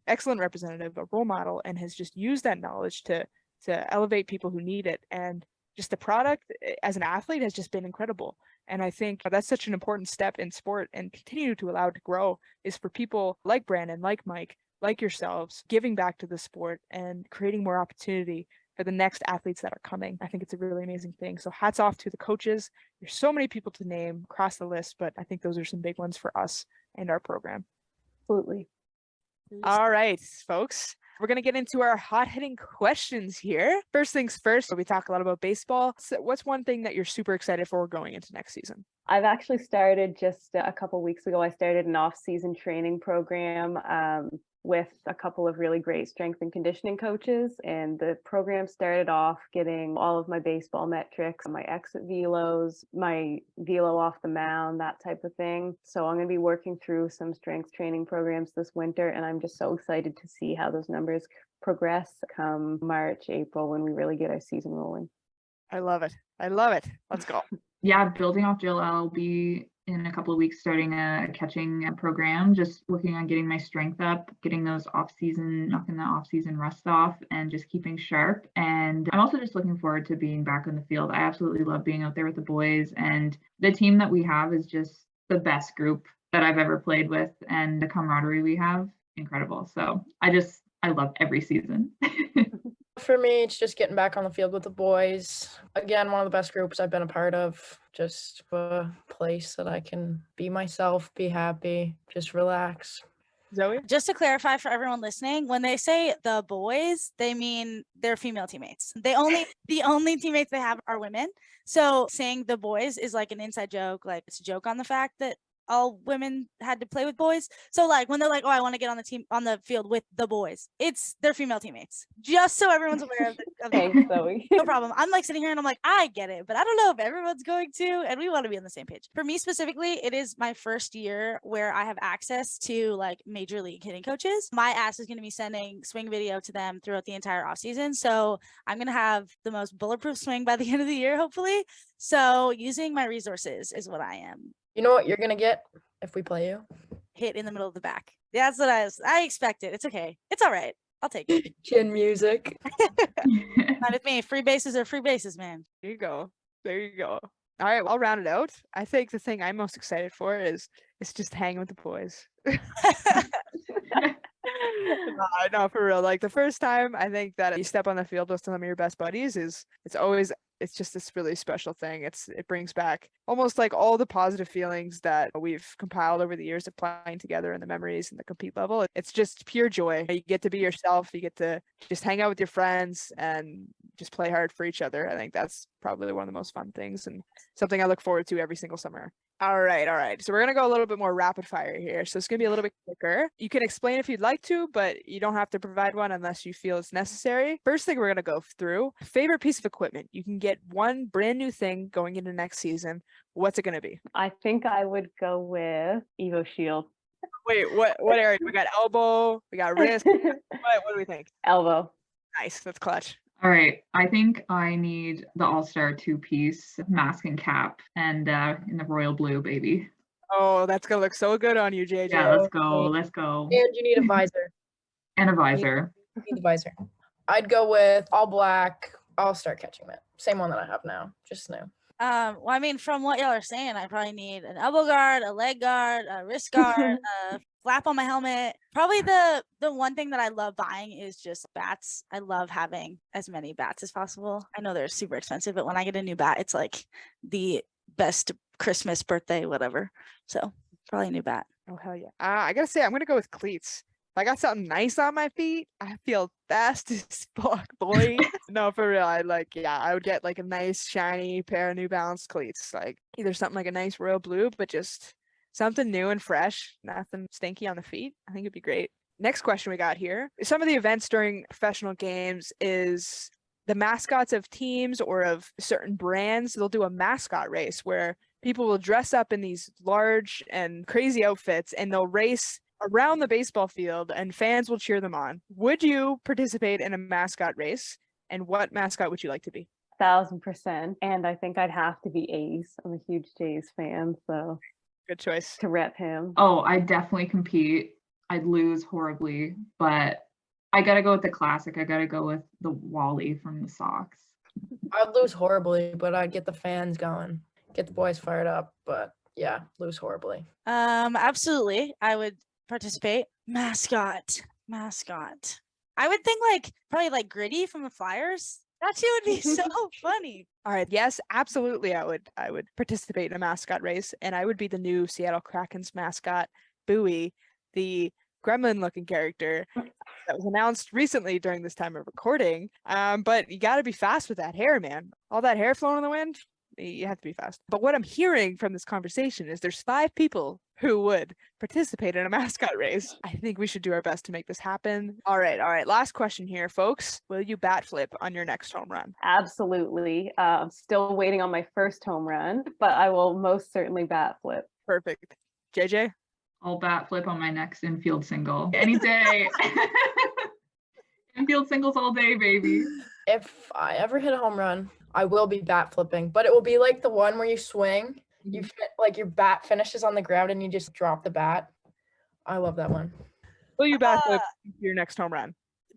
excellent representative, a role model, and has just used that knowledge to elevate people who need it. And just the product as an athlete has just been incredible. And I think that's such an important step in sport, and continue to allow it to grow, is for people like Brandon, like Mike, like yourselves, giving back to the sport and creating more opportunity for the next athletes that are coming. I think it's a really amazing thing. So hats off to the coaches. There's so many people to name across the list, but I think those are some big ones for us and our program. Absolutely. All right, folks. We're going to get into our hot-hitting questions here. First things first, we talk a lot about baseball. So what's one thing that you're super excited for going into next season? I've actually started just a couple weeks ago. I started an off-season training program with a couple of really great strength and conditioning coaches. And the program started off getting all of my baseball metrics, my exit velos, my velo off the mound, that type of thing. So I'm going to be working through some strength training programs this winter. And I'm just so excited to see how those numbers progress come March, April, when we really get our season rolling. I love it. I love it. Let's go. Yeah, building off Jill, I'll be in a couple of weeks starting a catching program, just working on getting my strength up, getting those knocking the off-season rust off, and just keeping sharp. And I'm also just looking forward to being back on the field. I absolutely love being out there with the boys, and the team that we have is just the best group that I've ever played with, and the camaraderie we have, incredible. So I love every season. For me, it's just getting back on the field with the boys. Again, one of the best groups I've been a part of. Just a place that I can be myself, be happy, just relax. Zoe? Just to clarify for everyone listening, when they say the boys, they mean their female teammates. The only teammates they have are women. So saying the boys is like an inside joke, like it's a joke on the fact that all women had to play with boys. So like when they're like, oh, I want to get on the field with the boys, it's their female teammates. Just so everyone's aware of Thanks, Zoe. No problem. I'm like sitting here and I'm like, I get it, but I don't know if everyone's going to, and we want to be on the same page. For me specifically, it is my first year where I have access to like major league hitting coaches. My ass is going to be sending swing video to them throughout the entire off season. So I'm going to have the most bulletproof swing by the end of the year, hopefully. So using my resources is what I am. You know what you're going to get if we play you? Hit in the middle of the back. That's what I expected. It's okay. It's all right. I'll take it. Chin music. Not with me. Free bases are free bases, man. There you go. There you go. All right, I'll round it out. I think the thing I'm most excited for is just hanging with the boys. No, for real. Like the first time I think that you step on the field with some of your best buddies it's just this really special thing. It brings back almost like all the positive feelings that we've compiled over the years of playing together and the memories and the compete level. It's just pure joy. You get to be yourself. You get to just hang out with your friends and just play hard for each other. I think that's probably one of the most fun things and something I look forward to every single summer. All right. So we're going to go a little bit more rapid fire here. So it's going to be a little bit quicker. You can explain if you'd like to, but you don't have to provide one unless you feel it's necessary. First thing we're going to go through, favorite piece of equipment. You can get one brand new thing going into next season. What's it going to be? I think I would go with Evo Shield. Wait, what area? We got elbow, we got wrist. What do we think? Elbow. Nice, that's clutch. All right, I think I need the all-star two-piece mask and cap, and in the royal blue, baby. Oh, that's gonna look so good on you, JJ. Yeah, let's go. And you need a visor. And a visor. You need a visor. I'd go with all black, all-star catching mitt. Same one that I have now, just new. Well, I mean, from what y'all are saying, I probably need an elbow guard, a leg guard, a wrist guard, a flap on my helmet. Probably the one thing that I love buying is just bats. I love having as many bats as possible. I know they're super expensive, but when I get a new bat, it's like the best Christmas, birthday, whatever. So probably a new bat. Oh, hell yeah. I gotta say, I'm gonna go with cleats. If I got something nice on my feet, I feel fast as fuck, boy. No, for real. I would get like a nice shiny pair of New Balance cleats. Like either something like a nice royal blue, but just something new and fresh, nothing stinky on the feet. I think it'd be great. Next question we got here. Some of the events during professional games is the mascots of teams or of certain brands. They'll do a mascot race where people will dress up in these large and crazy outfits and they'll race around the baseball field and fans will cheer them on. Would you participate in a mascot race? And what mascot would you like to be? 1,000%. And I think I'd have to be Ace. I'm a huge Jays fan, so good choice to rep him. Oh, I'd definitely compete. I'd lose horribly, but I gotta go with the classic. I gotta go with the Wally from the Sox. I'd lose horribly, but I'd get the fans going, get the boys fired up. But yeah, lose horribly. Absolutely. I would participate. Mascot. I would think probably Gritty from the Flyers. That shit would be so funny. All right. Yes, absolutely. I would participate in a mascot race, and I would be the new Seattle Kraken's mascot, Bowie, the gremlin-looking character that was announced recently during this time of recording. But you got to be fast with that hair, man. All that hair flowing in the wind, you have to be fast. But what I'm hearing from this conversation is there's 5 people who would participate in a mascot race. I think we should do our best to make this happen. All right. Last question here, folks. Will you bat flip on your next home run? Absolutely. I'm still waiting on my first home run, but I will most certainly bat flip. Perfect. JJ? I'll bat flip on my next infield single any day. Infield singles all day, baby. If I ever hit a home run, I will be bat flipping, but it will be like the one where you swing, like your bat finishes on the ground and you just drop the bat. I love that one. Will you bat flip your next home run?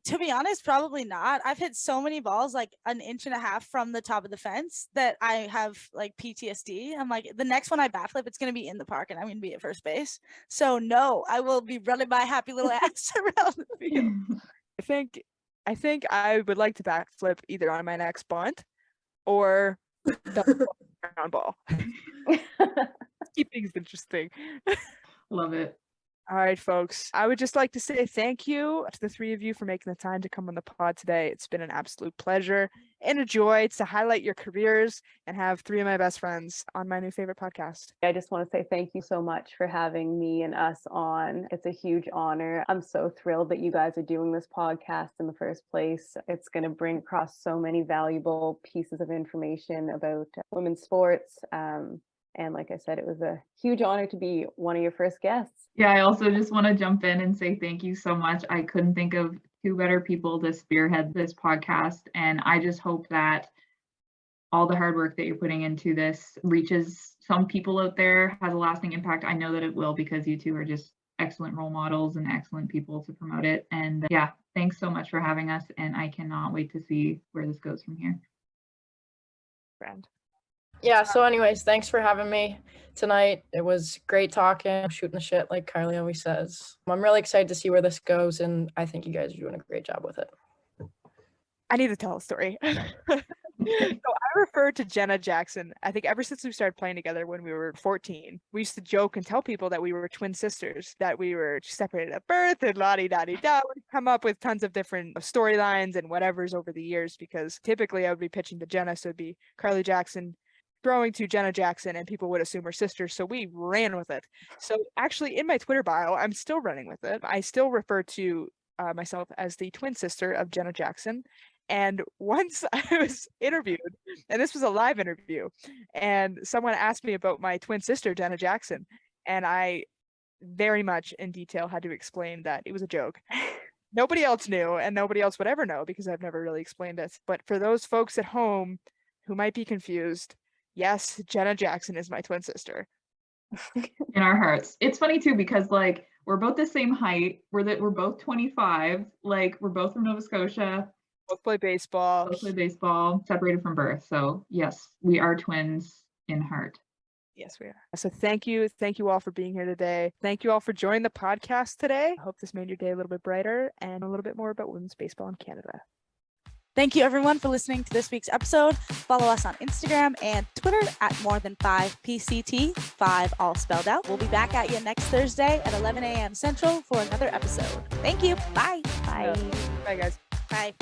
To be honest, probably not. I've hit so many balls like an inch and a half from the top of the fence that I have like PTSD. I'm like, the next one I bat flip, it's going to be in the park and I'm going to be at first base. So no, I will be running my happy little ass around the field. I think I would like to bat flip either on my next bunt or the ground ball. Keep things interesting. Love it. All right, folks. I would just like to say thank you to the 3 of you for making the time to come on the pod today. It's been an absolute pleasure and a joy to highlight your careers and have 3 of my best friends on my new favorite podcast. I just want to say thank you so much for having me and us on. It's a huge honor. I'm so thrilled that you guys are doing this podcast in the first place. It's going to bring across so many valuable pieces of information about women's sports. And like I said, it was a huge honor to be one of your first guests. Yeah, I also just want to jump in and say thank you so much. I couldn't think of 2 better people to spearhead this podcast. And I just hope that all the hard work that you're putting into this reaches some people out there, has a lasting impact. I know that it will, because you 2 are just excellent role models and excellent people to promote it. And yeah, thanks so much for having us. And I cannot wait to see where this goes from here. Friend. Yeah, so anyways, thanks for having me tonight. It was great talking, shooting the shit like Carly always says. I'm really excited to see where this goes, and I think you guys are doing a great job with it. I need to tell a story. So I refer to Jenna Jackson, I think ever since we started playing together when we were 14. We used to joke and tell people that we were twin sisters, that we were separated at birth and la-di-da-di-da. We'd come up with tons of different storylines and whatevers over the years, because typically I would be pitching to Jenna, so it'd be Carly Jackson throwing to Jenna Jackson, and people would assume we're sisters, so we ran with it. So actually in my Twitter bio, I'm still running with it. I still refer to myself as the twin sister of Jenna Jackson. And once I was interviewed, and this was a live interview, and someone asked me about my twin sister, Jenna Jackson, and I very much in detail had to explain that it was a joke. Nobody else knew, and nobody else would ever know, because I've never really explained it. But for those folks at home who might be confused, yes, Jenna Jackson is my twin sister. In our hearts. It's funny too, because like we're both the same height. We're both 25. Like we're both from Nova Scotia. Both play baseball. Both play baseball, separated from birth. So yes, we are twins in heart. Yes, we are. So thank you all for being here today. Thank you all for joining the podcast today. I hope this made your day a little bit brighter and a little bit more about women's baseball in Canada. Thank you everyone for listening to this week's episode. Follow us on Instagram and Twitter at more5PCT, 5 all spelled out. We'll be back at you next Thursday at 11 a.m. Central for another episode. Thank you. Bye. Bye. Bye, guys. Bye.